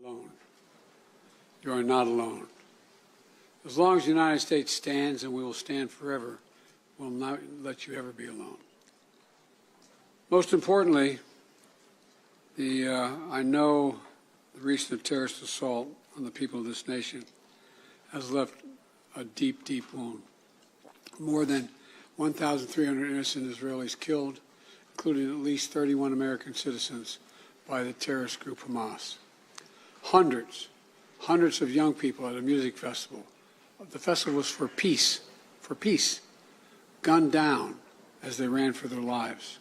Alone. You are not alone. As long as the United States stands, and we will stand forever, we'll not let you ever be alone. Most importantly, I know the recent terrorist assault on the people of this nation has left a deep, deep wound. More than 1,300 innocent Israelis killed, including at least 31 American citizens by the terrorist group Hamas. Hundreds of young people at a music festival. The festival was for peace, gunned down as they ran for their lives.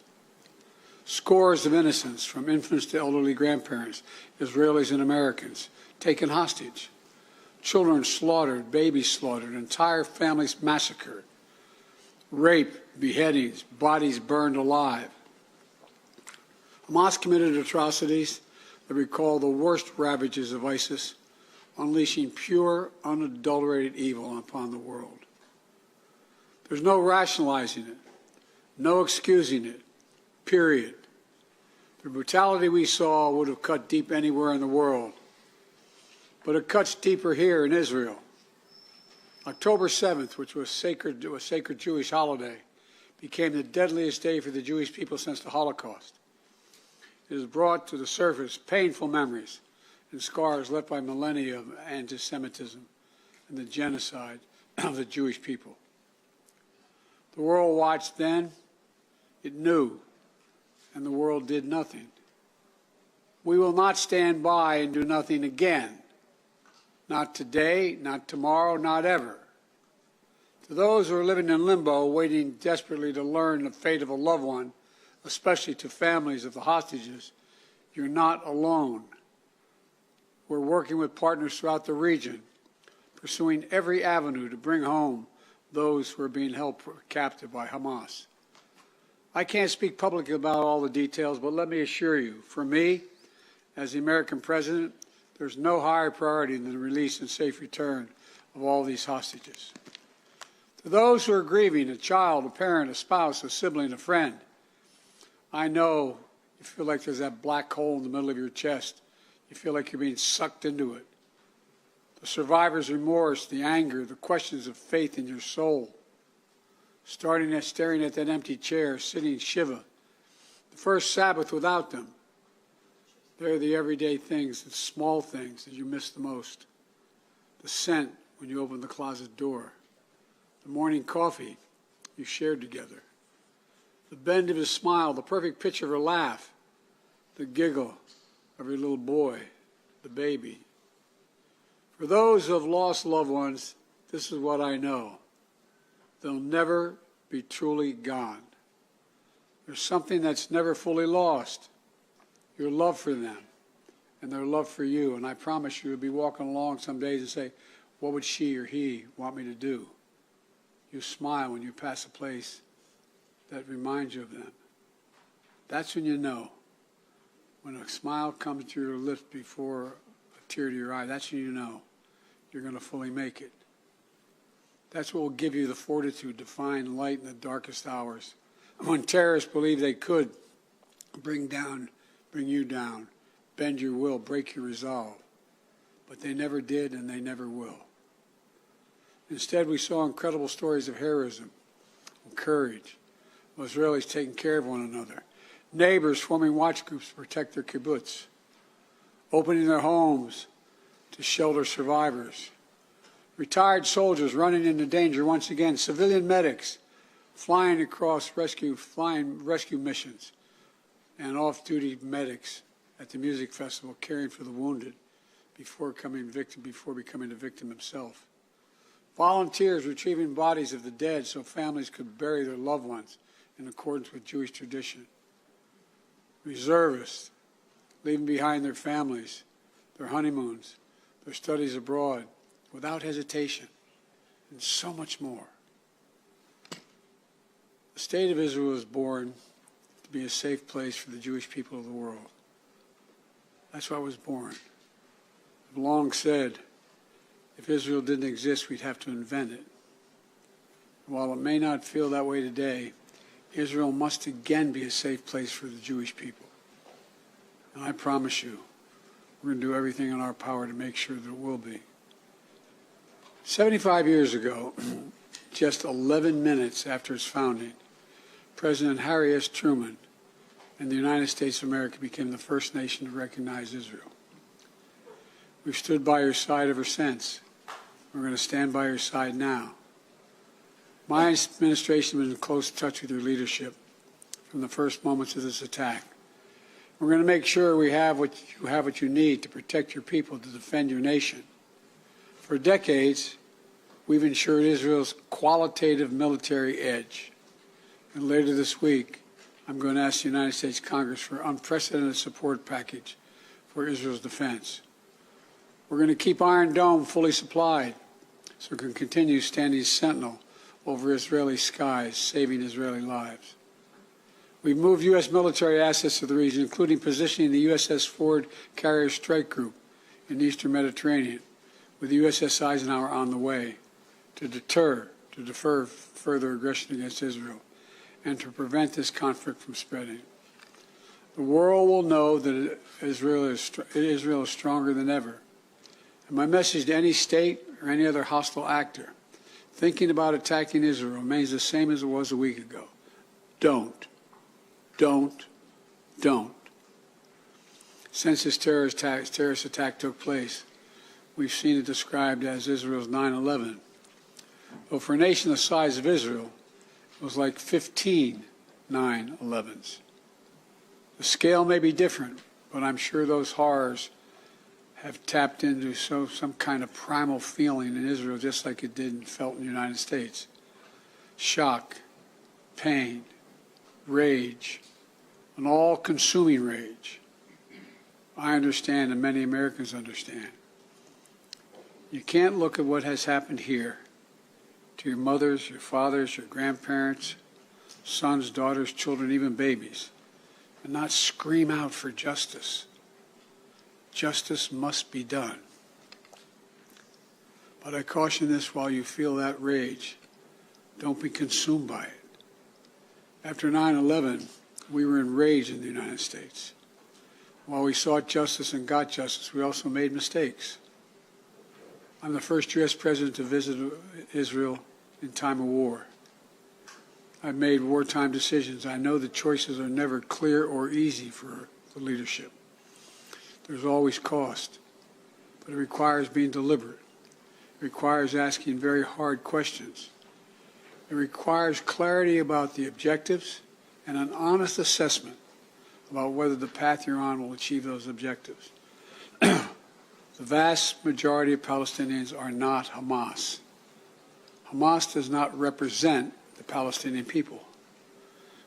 Scores of innocents, from infants to elderly grandparents, Israelis and Americans, taken hostage. Children slaughtered, babies slaughtered, entire families massacred. Rape, beheadings, bodies burned alive. Hamas committed atrocities that recall the worst ravages of ISIS, unleashing pure, unadulterated evil upon the world. There's no rationalizing it, no excusing it, period. The brutality we saw would have cut deep anywhere in the world, but it cuts deeper here in Israel. October 7th, which was a sacred Jewish holiday, became the deadliest day for the Jewish people since the Holocaust. It has brought to the surface painful memories and scars left by millennia of anti-Semitism and the genocide of the Jewish people. The world watched then, it knew, and the world did nothing. We will not stand by and do nothing again. Not today, not tomorrow, not ever. To those who are living in limbo, waiting desperately to learn the fate of a loved one, especially to families of the hostages, you're not alone. We're working with partners throughout the region, pursuing every avenue to bring home those who are being held captive by Hamas. I can't speak publicly about all the details, but let me assure you, for me, as the American president, there's no higher priority than the release and safe return of all these hostages. To those who are grieving, a child, a parent, a spouse, a sibling, a friend, I know you feel like there's that black hole in the middle of your chest. You feel like you're being sucked into it. The survivor's remorse, the anger, the questions of faith in your soul. Staring at that empty chair, sitting Shiva. The first Sabbath without them. They're the everyday things, the small things that you miss the most. The scent when you open the closet door. The morning coffee you shared together. The bend of his smile, the perfect pitch of her laugh. The giggle of your little boy, the baby. For those who have lost loved ones, this is what I know. They'll never be truly gone. There's something that's never fully lost. Your love for them and their love for you. And I promise you, you'll be walking along some days and say, what would she or he want me to do? You smile when you pass a place that reminds you of them. That's when you know. When a smile comes to your lips before a tear to your eye, that's when you know you're going to fully make it. That's what will give you the fortitude to find light in the darkest hours. When terrorists believe they could bring you down, bend your will, break your resolve. But they never did, and they never will. Instead, we saw incredible stories of heroism and courage, of Israelis taking care of one another, neighbors forming watch groups to protect their kibbutz, opening their homes to shelter survivors, retired soldiers running into danger once again, civilian medics flying across rescue missions, and off-duty medics at the music festival caring for the wounded before becoming a victim himself. Volunteers retrieving bodies of the dead so families could bury their loved ones in accordance with Jewish tradition. Reservists leaving behind their families, their honeymoons, their studies abroad without hesitation, and so much more. The State of Israel was born to be a safe place for the Jewish people of the world. That's why it was born. I've long said, if Israel didn't exist, we'd have to invent it. While it may not feel that way today, Israel must again be a safe place for the Jewish people. And I promise you, We're going to do everything in our power to make sure that it will be. 75 years ago, just 11 minutes after its founding, President Harry S. Truman and the United States of America became the first nation to recognize Israel. We've stood by your side ever since. We're going to stand by your side now. My administration was in close touch with your leadership from the first moments of this attack. We're going to make sure we have what you need to protect your people, to defend your nation. For decades, we've ensured Israel's qualitative military edge. And later this week, I'm going to ask the United States Congress for an unprecedented support package for Israel's defense. We're going to keep Iron Dome fully supplied so it can continue standing sentinel over Israeli skies, saving Israeli lives. We've moved U.S. military assets to the region, including positioning the USS Ford Carrier Strike Group in the Eastern Mediterranean, with the USS Eisenhower on the way to defer further aggression against Israel and to prevent this conflict from spreading. The world will know that Israel is stronger than ever. And my message to any state or any other hostile actor thinking about attacking Israel remains the same as it was a week ago. Don't. Since this terrorist attack took place, we've seen it described as Israel's 9/11. But for a nation the size of Israel, it was like 15 9/11s. The scale may be different, but I'm sure those horrors have tapped into some kind of primal feeling in Israel, just like it did and felt in the United States. Shock, pain, rage, an all-consuming rage. I understand, and many Americans understand. You can't look at what has happened here to your mothers, your fathers, your grandparents, sons, daughters, children, even babies, and not scream out for justice. Justice must be done. But I caution this: while you feel that rage, don't be consumed by it. After 9/11, we were enraged in the United States. While we sought justice and got justice, we also made mistakes. I'm the first U.S. president to visit Israel in time of war. I've made wartime decisions. I know the choices are never clear or easy for the leadership. There's always cost, but it requires being deliberate. It requires asking very hard questions. It requires clarity about the objectives and an honest assessment about whether the path you're on will achieve those objectives. The vast majority of Palestinians are not Hamas. Hamas does not represent the Palestinian people.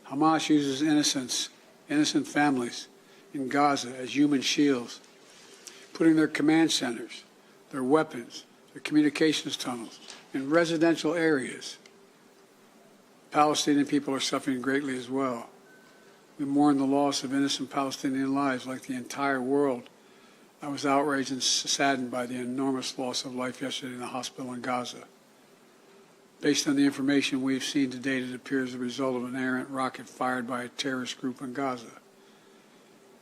Hamas uses innocent families in Gaza as human shields, putting their command centers, their weapons, their communications tunnels in residential areas. Palestinian people are suffering greatly as well. We mourn the loss of innocent Palestinian lives like the entire world. I was outraged and saddened by the enormous loss of life yesterday in the hospital in Gaza. Based on the information we've seen to date, it appears the result of an errant rocket fired by a terrorist group in Gaza.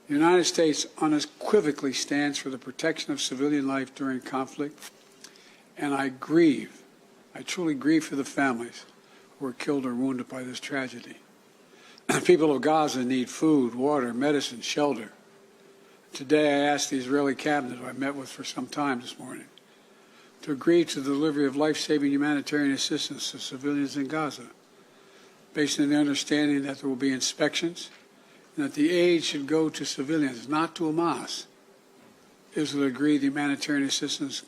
The United States unequivocally stands for the protection of civilian life during conflict, and I truly grieve for the families who were killed or wounded by this tragedy. The people of Gaza need food, water, medicine, shelter. Today I asked the Israeli cabinet, who I met with for some time this morning, to agree to the delivery of life-saving humanitarian assistance to civilians in Gaza, based on the understanding that there will be inspections and that the aid should go to civilians, not to Hamas. Israel agreed the humanitarian assistance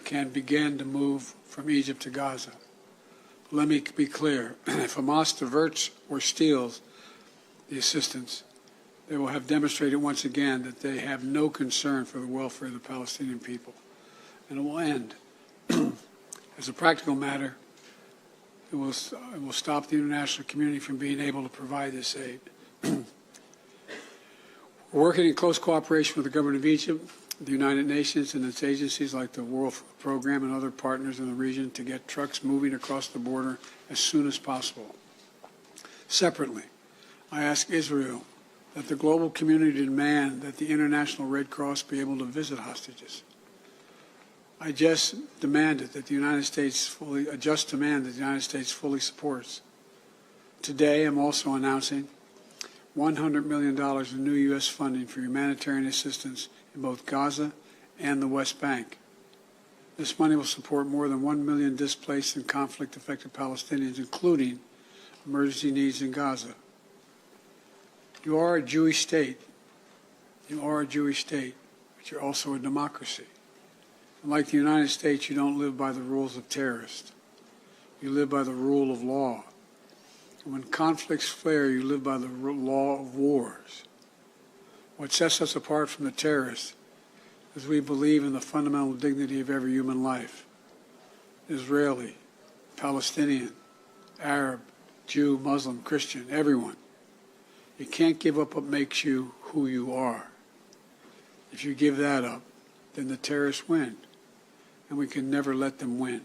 can begin to move from Egypt to Gaza. Let me be clear. If Hamas diverts or steals the assistance, they will have demonstrated once again that they have no concern for the welfare of the Palestinian people. And it will end. As a practical matter, it will stop the international community from being able to provide this aid. We're working in close cooperation with the government of Egypt, the United Nations and its agencies like the World Food Program and other partners in the region to get trucks moving across the border as soon as possible. Separately, I ask Israel that the global community demand that the International Red Cross be able to visit hostages. I just demanded that the United States fully supports. Today, I'm also announcing $100 million in new U.S. funding for humanitarian assistance in both Gaza and the West Bank. This money will support more than 1 million displaced and conflict-affected Palestinians, including emergency needs in Gaza. You are a Jewish state. You are a Jewish state, but you're also a democracy. And like the United States, you don't live by the rules of terrorists. You live by the rule of law. And when conflicts flare, you live by the law of wars. What sets us apart from the terrorists is we believe in the fundamental dignity of every human life. Israeli, Palestinian, Arab, Jew, Muslim, Christian, everyone. You can't give up what makes you who you are. If you give that up, then the terrorists win, and we can never let them win.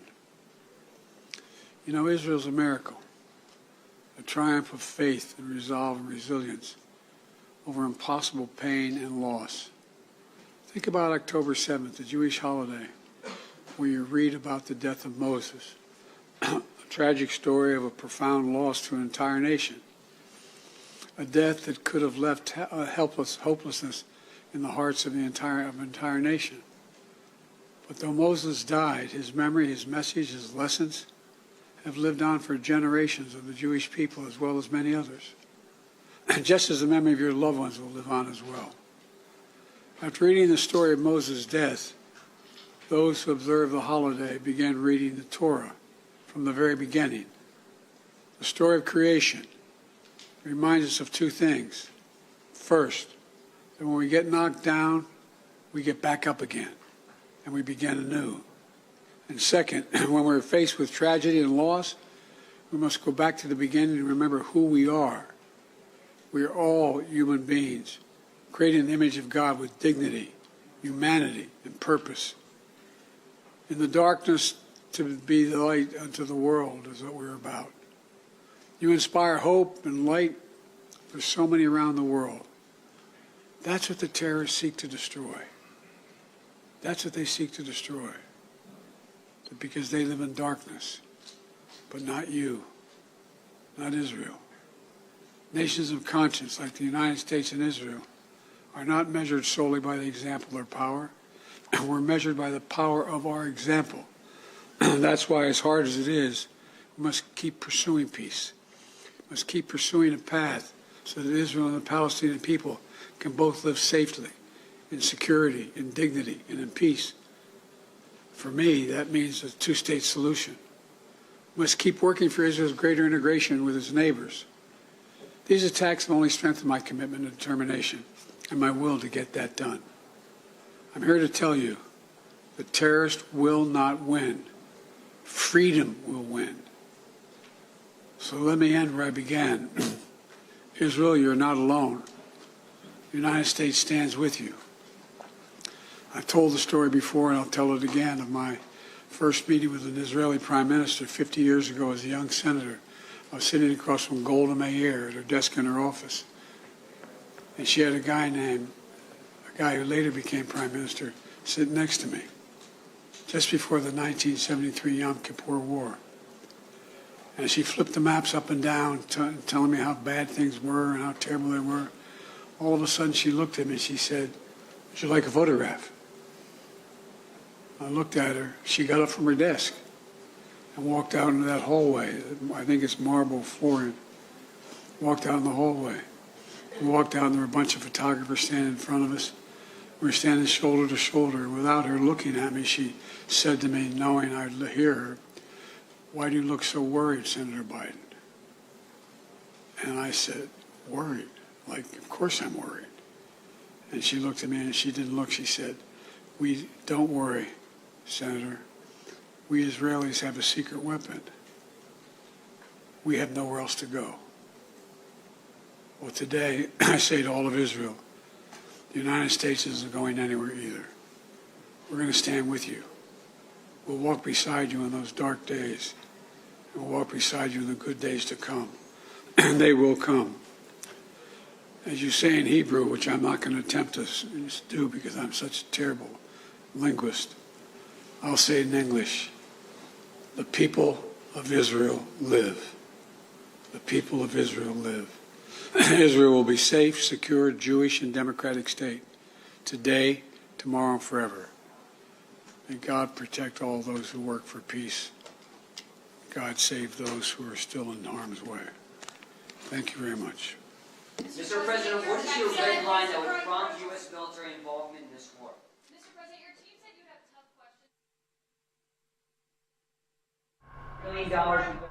You know, Israel's a miracle, a triumph of faith and resolve and resilience over impossible pain and loss. Think about October 7th, the Jewish holiday, where you read about the death of Moses, a tragic story of a profound loss to an entire nation, a death that could have left hopelessness in the hearts of the entire nation. But though Moses died, his memory, his message, his lessons have lived on for generations of the Jewish people as well as many others. And just as the memory of your loved ones will live on as well. After reading the story of Moses' death, those who observe the holiday began reading the Torah from the very beginning. The story of creation reminds us of two things. First, that when we get knocked down, we get back up again, and we begin anew. And second, when we're faced with tragedy and loss, we must go back to the beginning and remember who we are. We are all human beings, created in the image of God with dignity, humanity, and purpose. In the darkness, to be the light unto the world is what we're about. You inspire hope and light for so many around the world. That's what the terrorists seek to destroy. That's what they seek to destroy. Because they live in darkness, but not you, not Israel. Nations of conscience like the United States and Israel are not measured solely by the example or power. We're measured by the power of our example. That's why, as hard as it is, we must keep pursuing peace. We must keep pursuing a path so that Israel and the Palestinian people can both live safely, in security, in dignity, and in peace. For me, that means a two-state solution. We must keep working for Israel's greater integration with its neighbors. These attacks have only strengthened my commitment and determination and my will to get that done. I'm here to tell you the terrorists will not win. Freedom will win. So let me end where I began. Israel, you're not alone. The United States stands with you. I've told the story before, and I'll tell it again, of my first meeting with an Israeli prime minister 50 years ago as a young senator. I was sitting across from Golda Meir at her desk in her office. And she had a guy who later became prime minister, sitting next to me, just before the 1973 Yom Kippur War. And she flipped the maps up and down, telling me how bad things were and how terrible they were. All of a sudden, she looked at me and she said, "Would you like a photograph?" I looked at her. She got up from her desk and walked out into that hallway. I think it's marble flooring. Walked out in the hallway. We walked out and there were a bunch of photographers standing in front of us. We were standing shoulder to shoulder. Without her looking at me, she said to me, knowing I'd hear her, "Why do you look so worried, Senator Biden?" And I said, "Worried? Like, of course I'm worried." And she looked at me and she didn't look. She said, "We don't worry, Senator. We Israelis have a secret weapon. We have nowhere else to go." Well, today, I say to all of Israel, the United States isn't going anywhere either. We're going to stand with you. We'll walk beside you in those dark days. And we'll walk beside you in the good days to come. And they will come. as you say in Hebrew, which I'm not going to attempt to do because I'm such a terrible linguist, I'll say it in English. The people of Israel live. The people of Israel live. Israel will be safe, secure, Jewish, and democratic state today, tomorrow, and forever. May God protect all those who work for peace. God save those who are still in harm's way. Thank you very much. Mr. President, what is your red line that would prompt U.S. military involvement in this war? Mr. President, your team said you have tough questions. $1 billion.